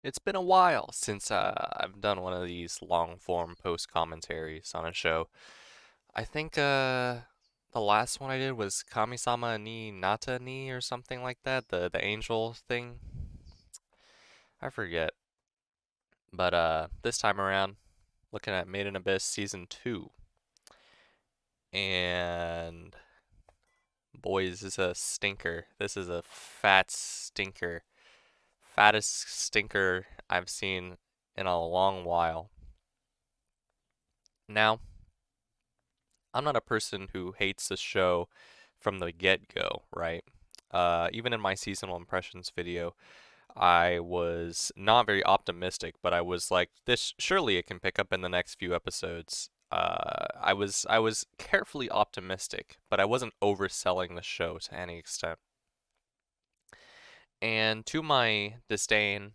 It's been a while since I've done one of these long form post commentaries on a show. I think the last one I did was Kamisama ni Nata ni or something like that, the angel thing. I forget. But this time around, looking at Made in Abyss season 2. And boys, this is a stinker. This is a fat stinker. Fattest stinker I've seen in a long while. Now, I'm not a person who hates the show from the get-go, right? Even in my seasonal impressions video, I was not very optimistic, but I was like, this surely it can pick up in the next few episodes. I was carefully optimistic, but I wasn't overselling the show to any extent. And to my disdain,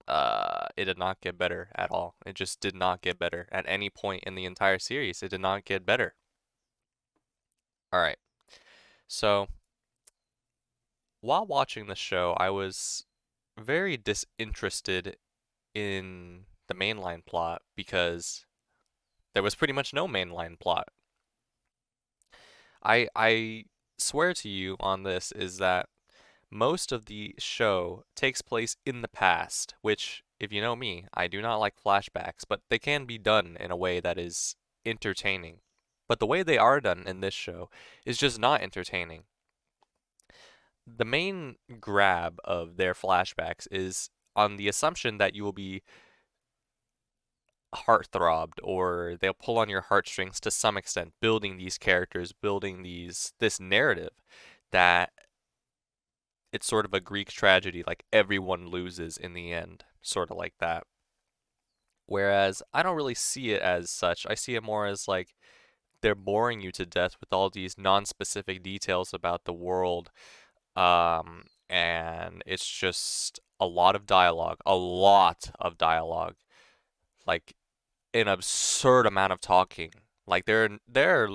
it did not get better at all. It just did not get better at any point in the entire series. It did not get better. All right. So, while watching the show, I was very disinterested in the mainline plot because there was pretty much no mainline plot. I swear to you on this is that most of the show takes place in the past, which, if you know me, I do not like flashbacks, but they can be done in a way that is entertaining. But the way they are done in this show is just not entertaining. The main grab of their flashbacks is on the assumption that you will be heartthrobbed or they'll pull on your heartstrings to some extent, building these characters, building this narrative that it's sort of a Greek tragedy, like everyone loses in the end, sort of like that. Whereas I don't really see it as such. I see it more as like they're boring you to death with all these non-specific details about the world. And it's just a lot of dialogue, like an absurd amount of talking. Like there are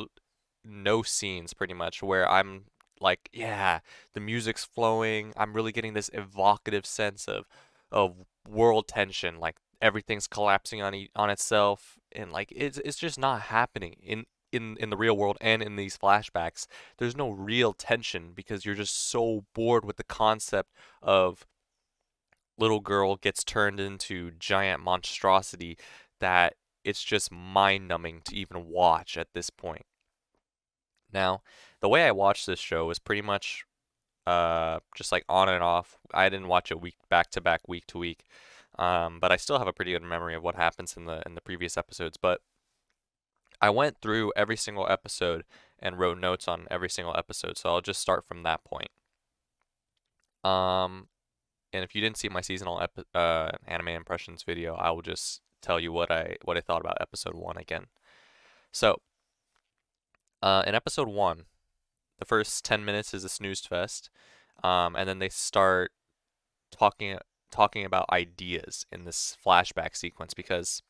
no scenes pretty much where I'm like, yeah, the music's flowing. I'm really getting this evocative sense of world tension, like everything's collapsing on itself, and like it's just not happening in the real world and in these flashbacks. There's no real tension because you're just so bored with the concept of little girl gets turned into giant monstrosity that it's just mind-numbing to even watch at this point. Now, the way I watched this show was pretty much just like on and off. I didn't watch it week back to back, week to week. But I still have a pretty good memory of what happens in the previous episodes. But I went through every single episode and wrote notes on every single episode. So I'll just start from that point. Um, and if you didn't see my seasonal anime impressions video, I will just tell you what I thought about episode 1 again. So, in episode 1, the first 10 minutes is a snooze fest, and then they start talking talking about ideas in this flashback sequence because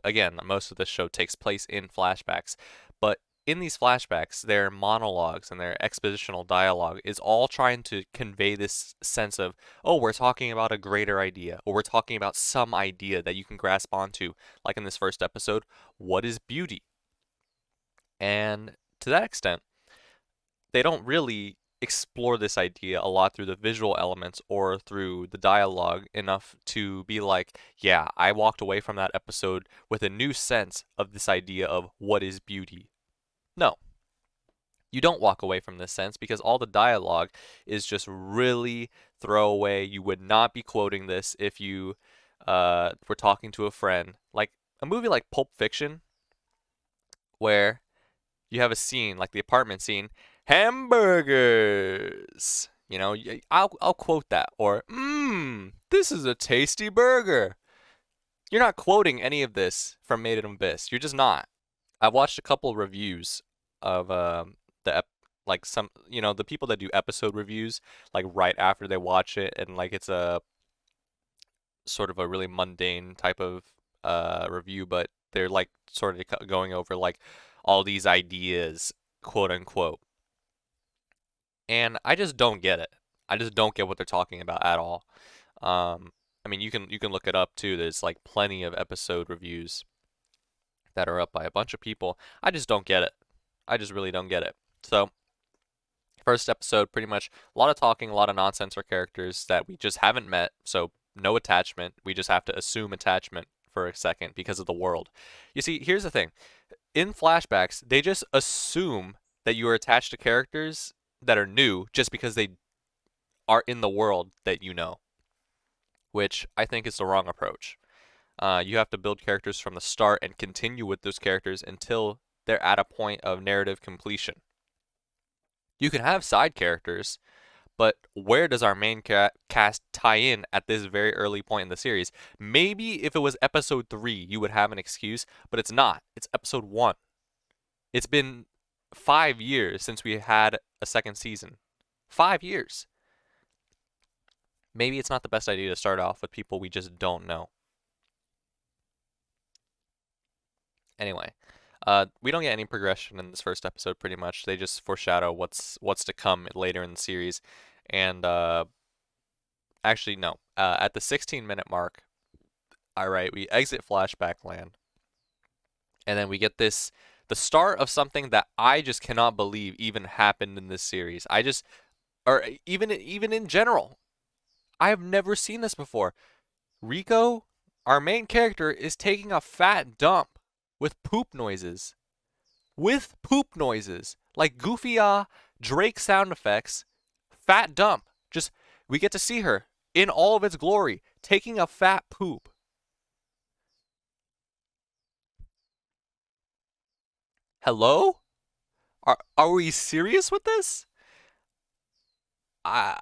again, most of the show takes place in flashbacks, but in these flashbacks, their monologues and their expositional dialogue is all trying to convey this sense of, oh, we're talking about a greater idea, or we're talking about some idea that you can grasp onto. Like in this first episode, what is beauty? And to that extent, they don't really explore this idea a lot through the visual elements or through the dialogue enough to be like, yeah, I walked away from that episode with a new sense of this idea of what is beauty. No, you don't walk away from this sense because all the dialogue is just really throwaway. You would not be quoting this if you were talking to a friend. Like a movie like Pulp Fiction, where you have a scene like the apartment scene, hamburgers. You know, I'll quote that or this is a tasty burger. You're not quoting any of this from Made in Abyss. You're just not. I've watched a couple reviews of like some the people that do episode reviews like right after they watch it and like it's a sort of a really mundane type of review, but they're like sort of going over like all these ideas, quote unquote. And I just don't get it. I just don't get what they're talking about at all. I mean, you can look it up too. There's like plenty of episode reviews that are up by a bunch of people. I just don't get it. I just really don't get it. So, first episode, pretty much a lot of talking, a lot of nonsense for characters that we just haven't met. So, no attachment. We just have to assume attachment for a second because of the world. You see, here's the thing. In flashbacks, they just assume that you are attached to characters that are new just because they are in the world that you know, which I think is the wrong approach. You have to build characters from the start and continue with those characters until they're at a point of narrative completion. You can have side characters, but where does our main cast tie in at this very early point in the series? Maybe if it was episode 3, you would have an excuse, but it's not. It's episode 1. It's been 5 years since we had a second season. 5 years. Maybe it's not the best idea to start off with people we just don't know. Anyway, we don't get any progression in this first episode. Pretty much, they just foreshadow what's to come later in the series, and actually no. At the 16-minute mark, all right, we exit flashback land, and then we get the start of something that I just cannot believe even happened in this series. Or even in general, I have never seen this before. Rico, our main character, is taking a fat dump with poop noises. With poop noises. Like goofy Drake sound effects. Fat dump. Just, we get to see her in all of its glory, taking a fat poop. Hello? Are we serious with this? I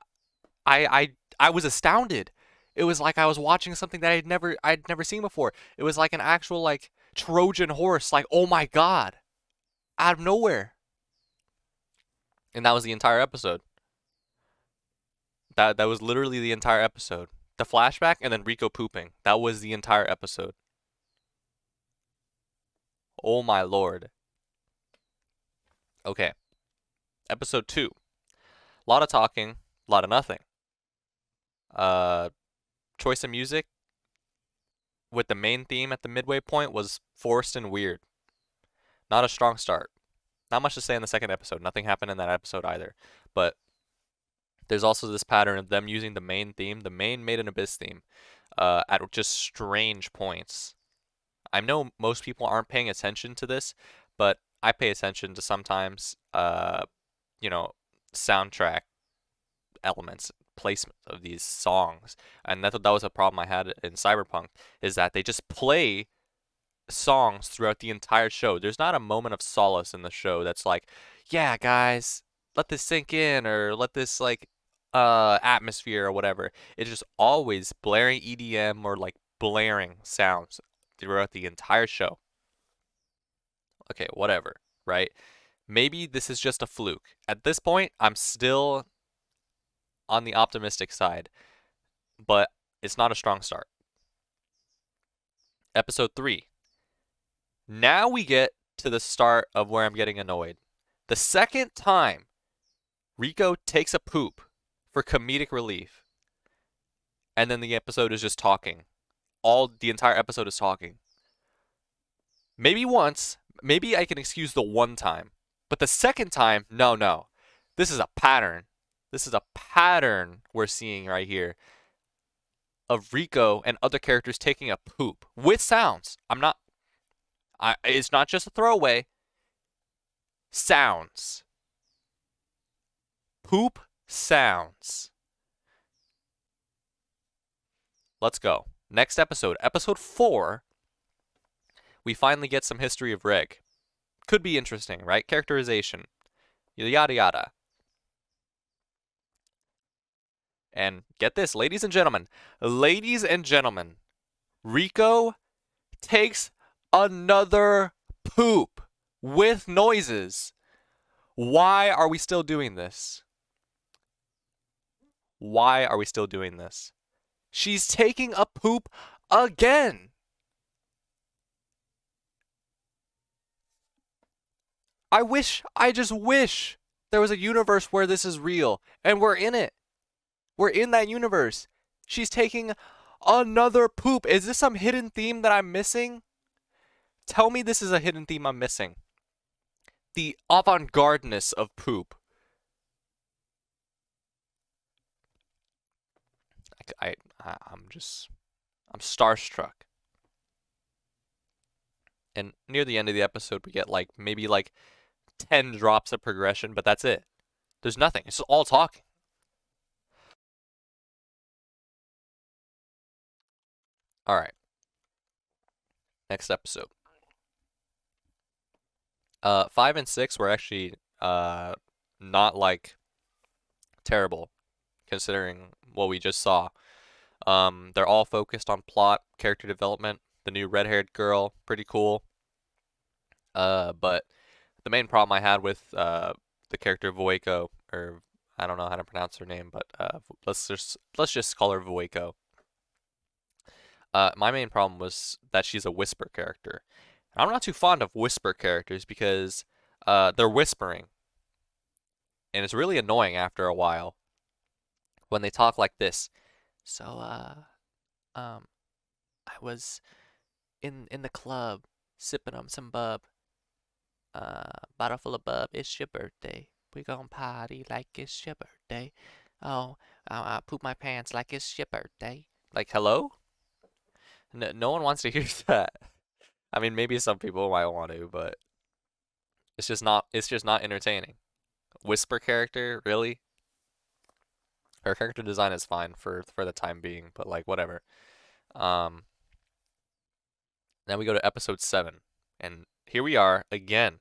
I was astounded. It was like I was watching something that I'd never seen before. It was like an actual like Trojan horse, like, oh my god, out of nowhere. And that was the entire episode. That was literally the entire episode. The flashback and then Rico pooping. That was the entire episode. Oh my lord. Okay. Episode 2. A lot of talking, a lot of nothing. Uh Choice of music with the main theme at the midway point was forced and weird. Not a strong start. Not much to say in the second episode. Nothing happened in that episode either. But there's also this pattern of them using the main theme, the main Made in Abyss theme, at just strange points. I know most people aren't paying attention to this, but I pay attention to sometimes, you know, soundtrack elements, placement of these songs, and that was a problem I had in Cyberpunk, is that they just play songs throughout the entire show. There's not a moment of solace in the show that's like, yeah, guys, let this sink in, or let this like atmosphere or whatever. It's just always blaring EDM or like blaring sounds throughout the entire show. Okay, whatever, right? Maybe this is just a fluke. At this point, I'm still on the optimistic side, but it's not a strong start. Episode 3. Now we get to the start of where I'm getting annoyed. The second time Rico takes a poop for comedic relief, and then the episode is just talking. The entire episode is talking. Maybe once, maybe I can excuse the one time, but the second time, no. This is a pattern. This is a pattern we're seeing right here of Rico and other characters taking a poop with sounds. It's not just a throwaway. Sounds. Poop sounds. Let's go. Next episode, episode 4. We finally get some history of Reg. Could be interesting, right? Characterization. Yada yada. And get this, ladies and gentlemen. Ladies and gentlemen. Rico takes another poop with noises. Why are we still doing this? Why are we still doing this? She's taking a poop again. I just wish there was a universe where this is real, and we're in it. We're in that universe. She's taking another poop. Is this some hidden theme that I'm missing? Tell me this is a hidden theme I'm missing. The avant-gardeness of poop. I'm starstruck. And near the end of the episode, we get like maybe like 10 drops of progression, but that's it. There's nothing. It's all talking. All right. Next episode. 5 and 6 were actually not like terrible considering what we just saw. They're all focused on plot, character development. The new red-haired girl, pretty cool. But the main problem I had with the character Vueko, or I don't know how to pronounce her name, but let's just call her Vueko. My main problem was that she's a whisper character. I'm not too fond of whisper characters because they're whispering, and it's really annoying after a while when they talk like this. So, I was in the club sipping on some bub. Bottle full of bub. It's your birthday. We gon' party like it's your birthday. Oh, I poop my pants like it's your birthday. Like, hello? No one wants to hear that. I mean, maybe some people might want to, but it's just not entertaining. Whisper character, really? Her character design is fine for the time being, but like whatever. Um, Then we go to episode 7, and here we are again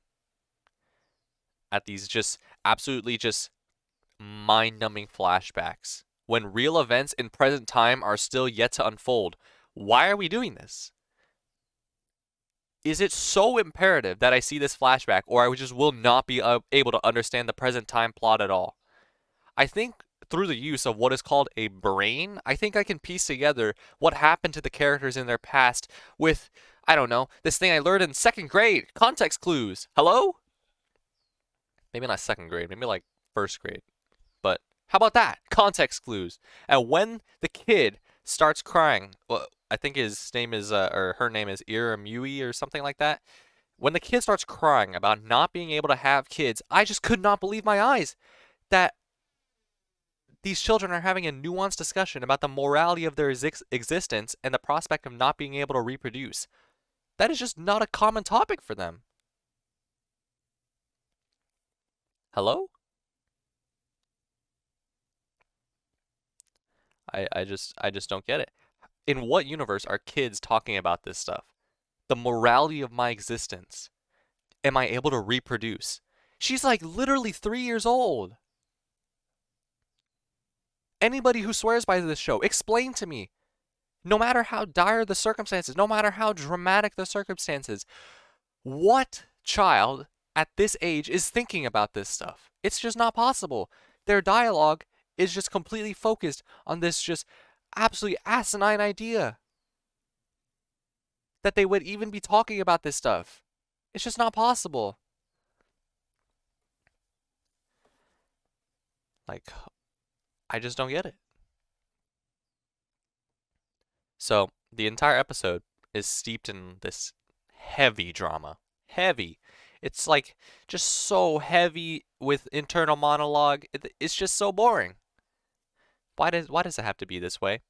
at these just absolutely just mind-numbing flashbacks when real events in present time are still yet to unfold. Why are we doing this? Is it so imperative that I see this flashback, or I just will not be able to understand the present time plot at all? I think through the use of what is called a brain, I think I can piece together what happened to the characters in their past with, I don't know, this thing I learned in 2nd grade, context clues. Hello? Maybe not 2nd grade, maybe like 1st grade. But how about that? Context clues. And when the kid starts crying, well, I think his name is, or her name is Iramui or something like that. When the kid starts crying about not being able to have kids, I just could not believe my eyes that these children are having a nuanced discussion about the morality of their existence and the prospect of not being able to reproduce. That is just not a common topic for them. Hello? I just don't get it. In what universe are kids talking about this stuff? The morality of my existence. Am I able to reproduce? She's like literally 3 years old. Anybody who swears by this show, explain to me. No matter how dire the circumstances, no matter how dramatic the circumstances, what child at this age is thinking about this stuff? It's just not possible. Their dialogue is just completely focused on this just absolutely asinine idea that they would even be talking about this stuff. It's just not possible. Like, I just don't get it. So, the entire episode is steeped in this heavy drama. Heavy. It's like just so heavy with internal monologue. It's just so boring. Why does it have to be this way?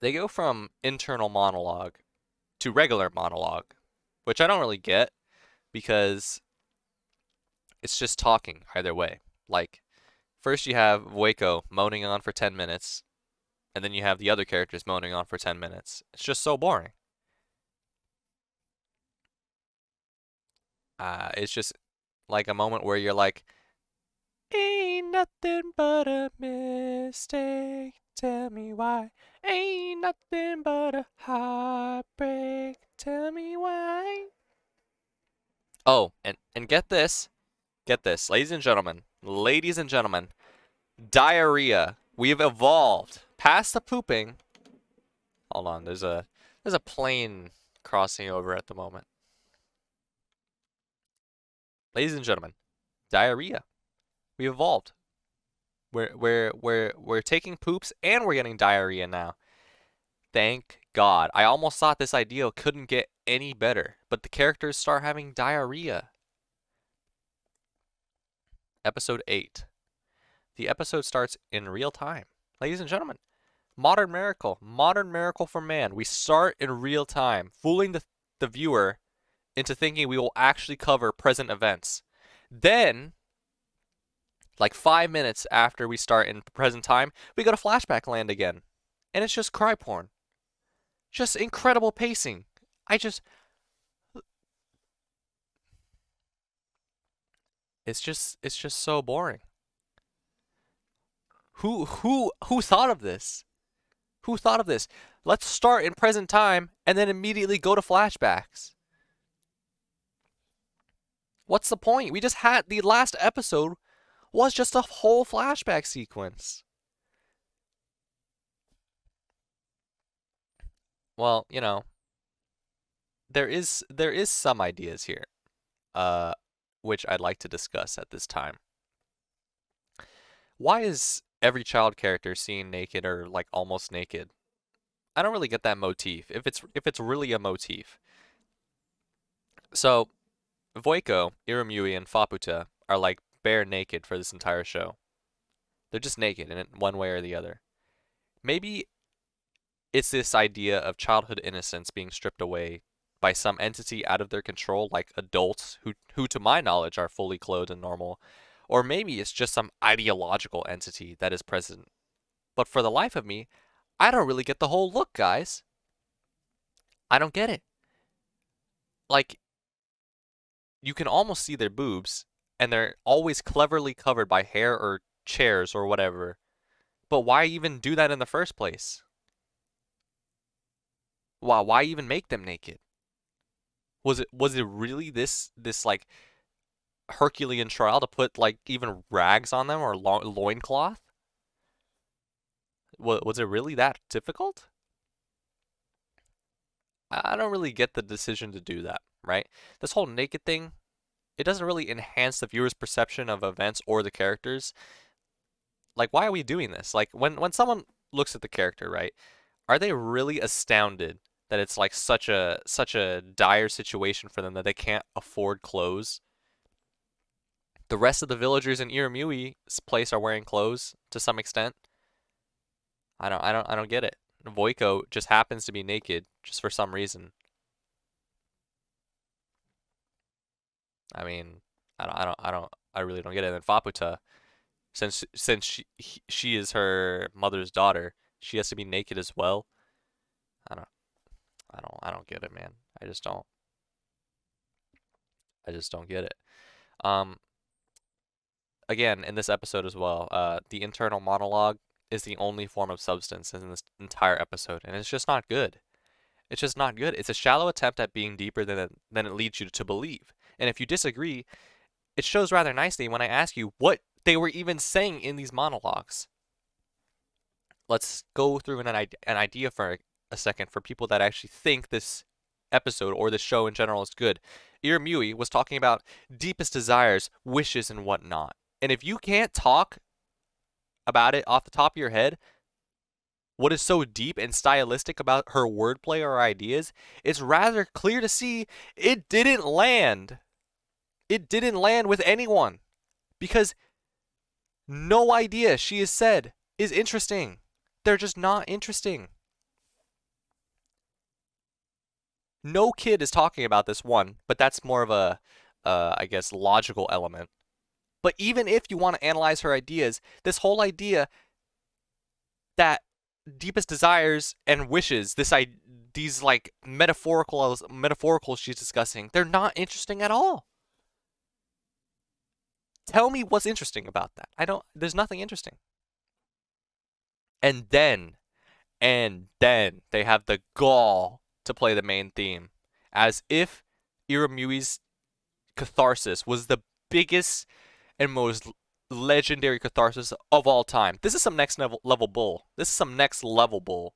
They go from internal monologue to regular monologue, which I don't really get because it's just talking either way. Like, first you have Waco moaning on for 10 minutes, and then you have the other characters moaning on for 10 minutes. It's just so boring. It's just like a moment where you're like, ain't nothing but a mistake. Tell me why. Ain't nothing but a heartbreak. Tell me why. Oh, and get this. Get this, ladies and gentlemen. Ladies and gentlemen. Diarrhea. We've evolved past the pooping. Hold on, there's a plane crossing over at the moment. Ladies and gentlemen, diarrhea. We evolved. We're taking poops and we're getting diarrhea now. Thank God. I almost thought this idea couldn't get any better, but the characters start having diarrhea. Episode 8. The episode starts in real time. Ladies and gentlemen, modern miracle for man. We start in real time, fooling the viewer into thinking we will actually cover present events. Then, like 5 minutes after we start in present time, we go to flashback land again. And it's just cry porn. Just incredible pacing. It's just so boring. Who thought of this? Who thought of this? Let's start in present time and then immediately go to flashbacks. What's the point? We just had the last episode was just a whole flashback sequence. Well, there is some ideas here, which I'd like to discuss at this time. Why is every child character seen naked or like almost naked? I don't really get that motif. If it's really a motif. So, Voiko, Irumyuui, and Faputa are like bare naked for this entire show. They're just naked in one way or the other. Maybe it's this idea of childhood innocence being stripped away by some entity out of their control, like adults who to my knowledge are fully clothed and normal. Or maybe it's just some ideological entity that is present. But for the life of me, I don't really get the whole look, guys. I don't get it. Like, you can almost see their boobs, and they're always cleverly covered by hair or chairs or whatever. But why even do that in the first place? Why even make them naked? Was it really this like Herculean trial to put like even rags on them or loincloth? Was it really that difficult? I don't really get the decision to do that, right? This whole naked thing, it doesn't really enhance the viewer's perception of events or the characters. Like, why are we doing this? Like, when someone looks at the character, right, are they really astounded that it's like such a dire situation for them that they can't afford clothes? The rest of the villagers in Irumyui's place are wearing clothes to some extent. I don't get it. Voiko just happens to be naked just for some reason. I mean, I really don't get it. And then Faputa, since she is her mother's daughter, she has to be naked as well. I don't I don't get it, man. I just don't get it. Um, Again, in this episode as well, the internal monologue is the only form of substance in this entire episode, and it's just not good. It's just not good. It's a shallow attempt at being deeper than it leads you to believe. And if you disagree, it shows rather nicely when I ask you what they were even saying in these monologues. Let's go through an idea for a second for people that actually think this episode or this show in general is good. Irumyuui was talking about deepest desires, wishes, and whatnot. And if you can't talk about it off the top of your head, what is so deep and stylistic about her wordplay or ideas, it's rather clear to see it didn't land. It didn't land with anyone. Because no idea she has said is interesting. They're just not interesting. No kid is talking about this one, but that's more of a, I guess, logical element. But even if you want to analyze her ideas, this whole idea that deepest desires and wishes, these like metaphorical she's discussing, they're not interesting at all. Tell me what's interesting about that. There's nothing interesting. And then they have the gall to play the main theme, as if Irumyui's catharsis was the biggest and most legendary catharsis of all time. This is some next level bull. This is some next level bull.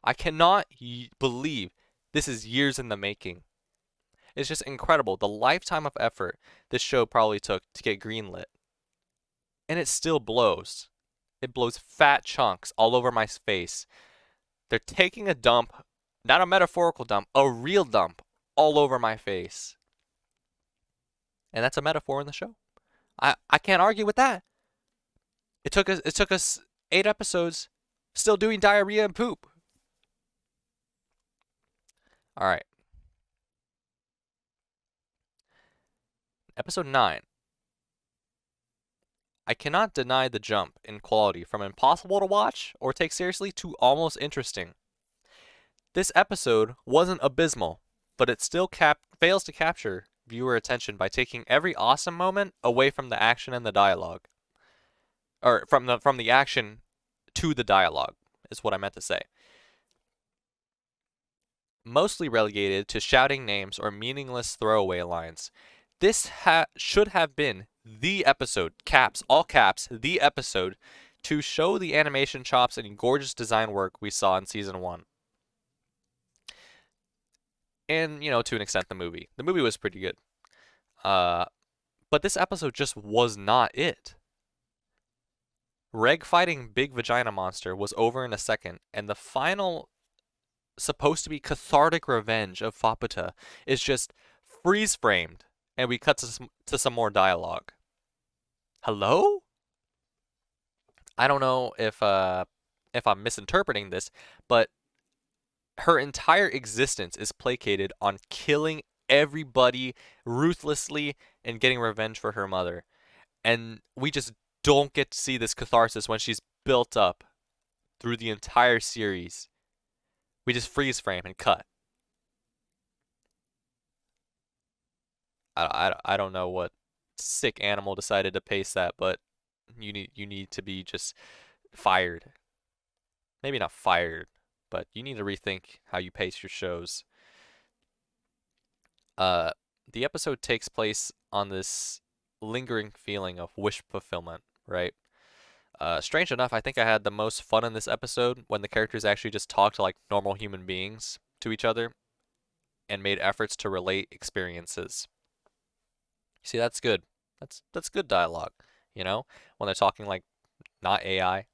I cannot believe this is years in the making. It's just incredible the lifetime of effort this show probably took to get greenlit. And it still blows. It blows fat chunks all over my face. They're taking a dump, not a metaphorical dump, a real dump all over my face. And that's a metaphor in the show. I can't argue with that. It took us 8 episodes still doing diarrhea and poop. All right. Episode 9. I cannot deny the jump in quality from impossible to watch or take seriously to almost interesting. This episode wasn't abysmal, but it still fails to capture viewer attention by taking every awesome moment away from the action and the dialogue. Or from the action to the dialogue is what I meant to say. Mostly relegated to shouting names or meaningless throwaway lines. This should have been the episode, caps, all caps, the episode to show the animation chops and gorgeous design work we saw in season 1. And, to an extent, the movie. The movie was pretty good. But this episode just was not it. Reg fighting Big Vagina Monster was over in a second, and the final supposed to be cathartic revenge of Faputa is just freeze-framed, and we cut to some more dialogue. Hello? I don't know if I'm misinterpreting this, but her entire existence is placated on killing everybody ruthlessly and getting revenge for her mother. And we just don't get to see this catharsis when she's built up through the entire series. We just freeze frame and cut. I don't know what sick animal decided to pace that, but you need to be just fired. Maybe not fired, but you need to rethink how you pace your shows. The episode takes place on this lingering feeling of wish fulfillment, right? Strange enough, I think I had the most fun in this episode when the characters actually just talked like normal human beings to each other and made efforts to relate experiences. See, that's good. That's good dialogue, when they're talking like not AI.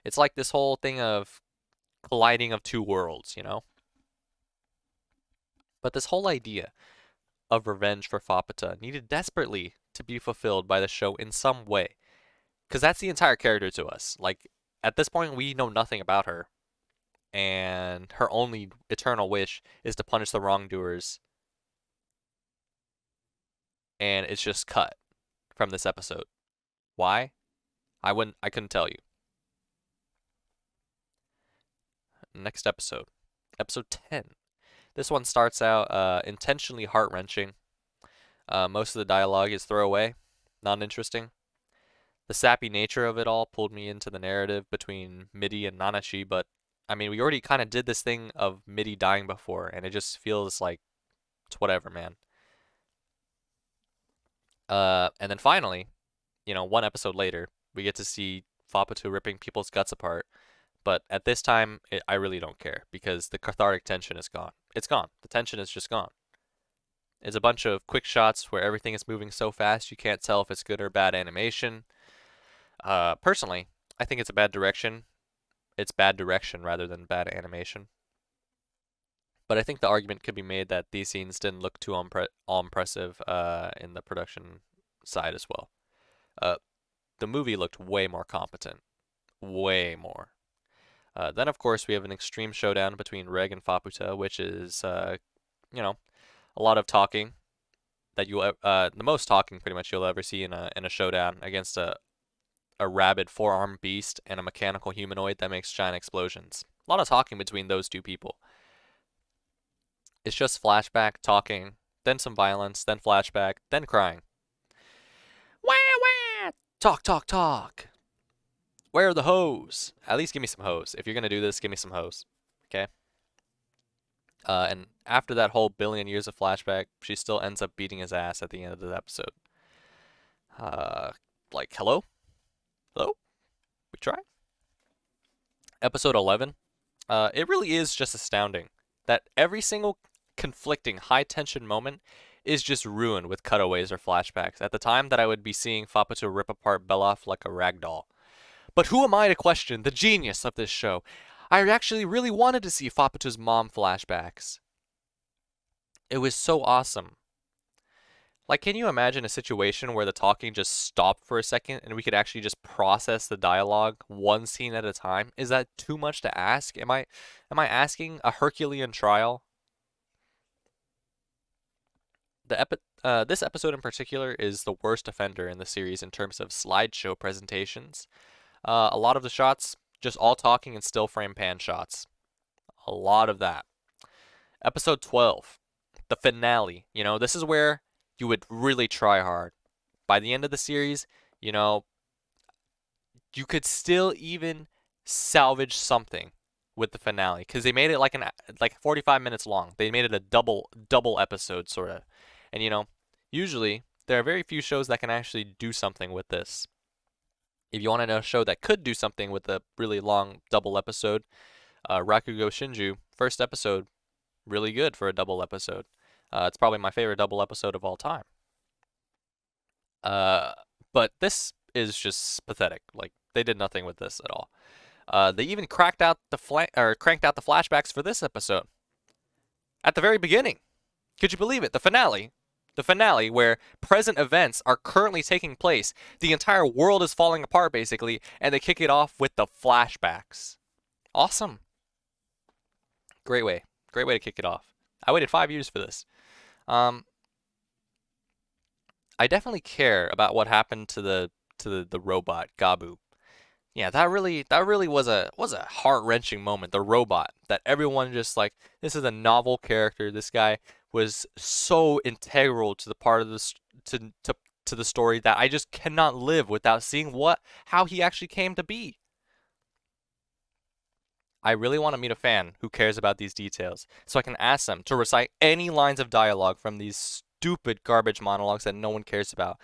It's like this whole thing of colliding of two worlds. But this whole idea of revenge for Faputa needed desperately to be fulfilled by the show in some way. Because that's the entire character to us. Like, at this point, we know nothing about her. And her only eternal wish is to punish the wrongdoers. And it's just cut from this episode. Why? I couldn't tell you. Next episode. Episode 10. This one starts out intentionally heart-wrenching. Most of the dialogue is throwaway, not interesting. The sappy nature of it all pulled me into the narrative between Midi and Nanashi, but I mean, we already kind of did this thing of Midi dying before, and it just feels like it's whatever, man. And then finally, 1 episode later, we get to see Faputa ripping people's guts apart. But at this time, I really don't care because the cathartic tension is gone. It's gone. The tension is just gone. It's a bunch of quick shots where everything is moving so fast you can't tell if it's good or bad animation. Personally, I think it's a bad direction. It's bad direction rather than bad animation. But I think the argument could be made that these scenes didn't look too all impressive in the production side as well. The movie looked way more competent. Way more. Then, of course, we have an extreme showdown between Reg and Faputa, which is, a lot of talking that the most talking pretty much you'll ever see in a showdown against a rabid four-armed beast and a mechanical humanoid that makes giant explosions. A lot of talking between those two people. It's just flashback, talking, then some violence, then flashback, then crying. Wah, wah! Talk, talk, talk! Where are the hoes? At least give me some hoes. If you're going to do this, give me some hoes. Okay? And after that whole billion years of flashback, she still ends up beating his ass at the end of the episode. Hello? Hello? We try? Episode 11. It really is just astounding that every single conflicting high-tension moment is just ruined with cutaways or flashbacks at the time that I would be seeing Faputa rip apart Belaf like a rag doll. But who am I to question the genius of this show? I actually really wanted to see Faputa's mom flashbacks. It was so awesome. Like, can you imagine a situation where the talking just stopped for a second and we could actually just process the dialogue one scene at a time? Is that too much to ask? Am I asking a Herculean trial? This episode in particular is the worst offender in the series in terms of slideshow presentations. A lot of the shots, just all talking and still frame pan shots. A lot of that. Episode 12, the finale. This is where you would really try hard. By the end of the series, you could still even salvage something with the finale because they made it like 45 minutes long. They made it a double episode sort of. And usually there are very few shows that can actually do something with this. If you want to know a show that could do something with a really long double episode, Rakugo Shinju, first episode, really good for a double episode. It's probably my favorite double episode of all time. But this is just pathetic. Like, they did nothing with this at all. They even cranked out the flashbacks for this episode. At the very beginning. Could you believe it? The finale. The finale where present events are currently taking place. The entire world is falling apart, basically, and they kick it off with the flashbacks. Awesome. Great way. Great way to kick it off. I waited 5 years for this. I definitely care about what happened to the robot Gabu. Yeah, that really was a heart-wrenching moment. The robot that everyone just like, this is a novel character. This guy was so integral to the part of this to the story that I just cannot live without seeing how he actually came to be. I really want to meet a fan who cares about these details, so I can ask them to recite any lines of dialogue from these stupid garbage monologues that no one cares about.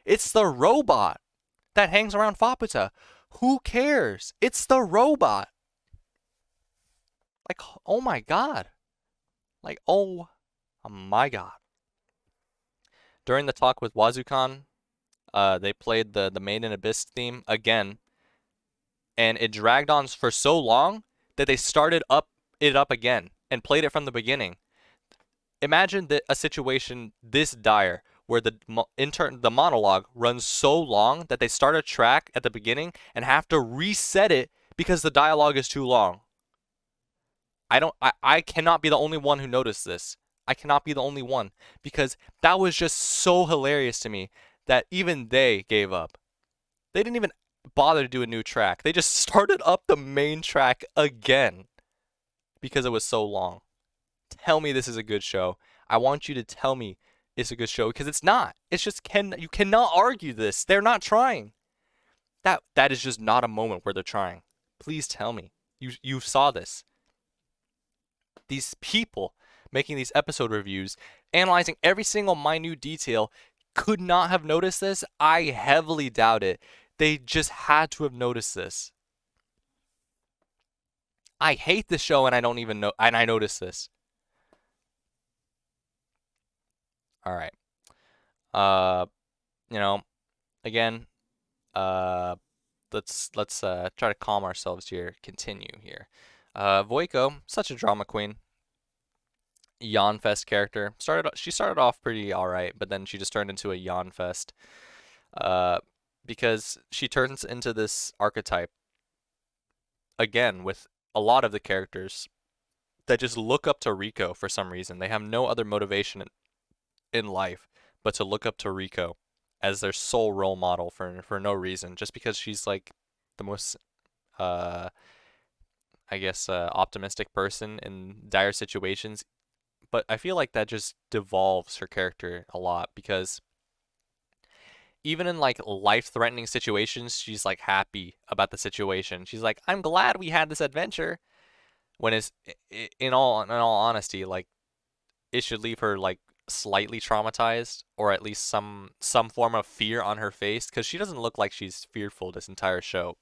It's the robot that hangs around Faputa. Who cares? It's the robot. Like, oh my god. Like, oh my god. During the talk with Wazukan, they played the Made in Abyss theme again, and it dragged on for so long that they started it up again and played it from the beginning. Imagine a situation this dire where the monologue runs so long that they start a track at the beginning and have to reset it because the dialogue is too long. I cannot be the only one who noticed this. I cannot be the only one because that was just so hilarious to me that even they gave up. They didn't even bother to do a new track. They just started up the main track again because it was so long. Tell me this is a good show. I want you to tell me it's a good show because it's not. It's just you cannot argue this. They're not trying. That is just not a moment where they're trying. Please tell me. You saw this. These people making these episode reviews, analyzing every single minute detail, could not have noticed this. I heavily doubt it. They just had to have noticed this. I hate the show and I don't even know, and I noticed this. All right. Again, let's try to calm ourselves here. Continue here. Voiko, such a drama queen. Yawn Fest character. She started off pretty alright, but then she just turned into a Yawn Fest. Because she turns into this archetype again with a lot of the characters that just look up to Riko for some reason. They have no other motivation in life but to look up to Riko as their sole role model for no reason, just because she's like the most optimistic person in dire situations. But I feel like that just devolves her character a lot because even in like life-threatening situations, she's like happy about the situation. She's like, I'm glad we had this adventure. When it's in all honesty, like it should leave her like slightly traumatized, or at least some form of fear on her face, because she doesn't look like she's fearful this entire show.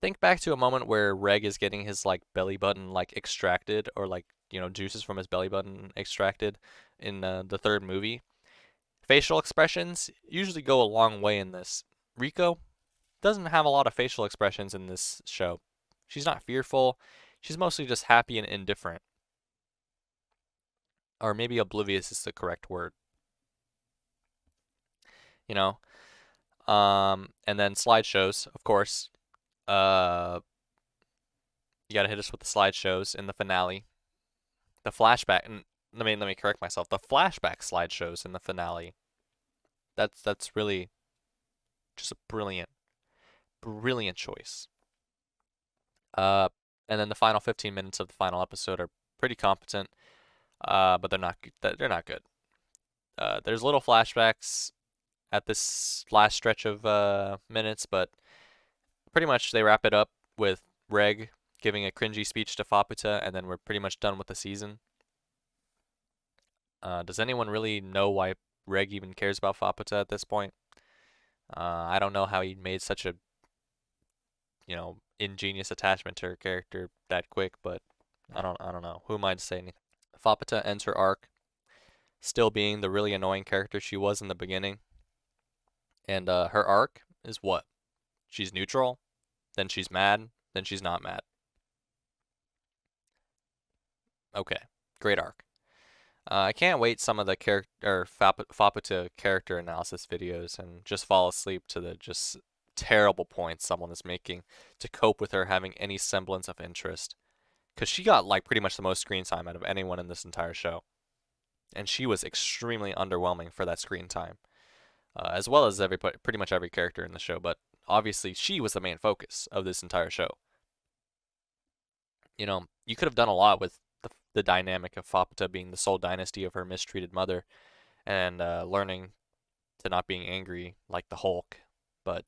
Think back to a moment where Reg is getting his like belly button like extracted or like juices from his belly button extracted in the third movie. Facial expressions usually go a long way in this. Rico doesn't have a lot of facial expressions in this show. She's not fearful. She's mostly just happy and indifferent. Or maybe oblivious is the correct word. You know? And then slideshows, of course. Uh, you gotta hit us with the slideshows in the finale. The flashback, and let me correct myself. The flashback slideshows in the finale. That's really just a brilliant choice. Uh, and then the final 15 minutes of the final episode are pretty competent, but they're not good. There's little flashbacks at this last stretch of minutes, but pretty much they wrap it up with Reg giving a cringy speech to Faputa, and then we're pretty much done with the season. Does anyone really know why Reg even cares about Faputa at this point? I don't know how he made such a, ingenious attachment to her character that quick, but I don't know. Who am I to say anything? Faputa ends her arc, still being the really annoying character she was in the beginning. And her arc is what? She's neutral, then she's mad, then she's not mad. Okay, great arc. I can't wait some of the Faputa character analysis videos and just fall asleep to the just terrible points someone is making to cope with her having any semblance of interest. Because she got like pretty much the most screen time out of anyone in this entire show. And she was extremely underwhelming for that screen time. As well as pretty much every character in the show, but obviously she was the main focus of this entire show. You could have done a lot with the dynamic of Faputa being the sole dynasty of her mistreated mother and learning to not being angry like the Hulk, but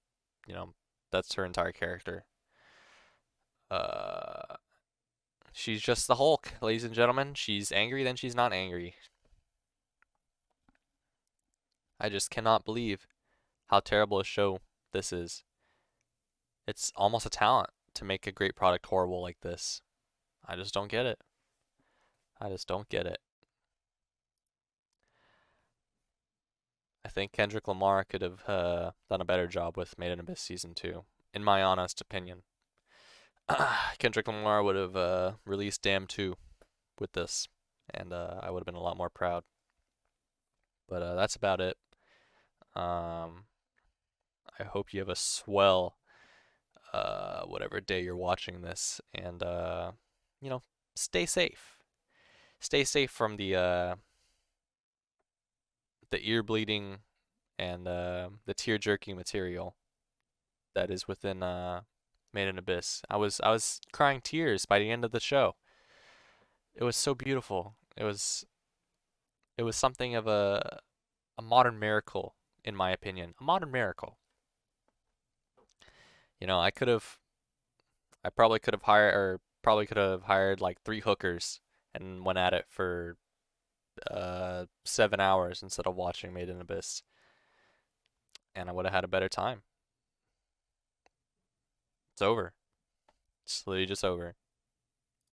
that's her entire character. She's just the Hulk, ladies and gentlemen. She's angry, then she's not angry. I just cannot believe how terrible a show this is. It's almost a talent to make a great product horrible like this. I just don't get it. I just don't get it. I think Kendrick Lamar could have done a better job with Made in Abyss Season 2, in my honest opinion. Kendrick Lamar would have released Damn 2 with this, and I would have been a lot more proud. But that's about it. I hope you have a swell whatever day you're watching this, and stay safe. Stay safe from the ear bleeding and the tear jerking material that is within Made in Abyss. I was crying tears by the end of the show. It was so beautiful. It was something of a modern miracle, in my opinion. A modern miracle. I probably could have hired like 3 hookers and went at it for 7 hours instead of watching Made in Abyss, and I would have had a better time. It's over. It's literally just over.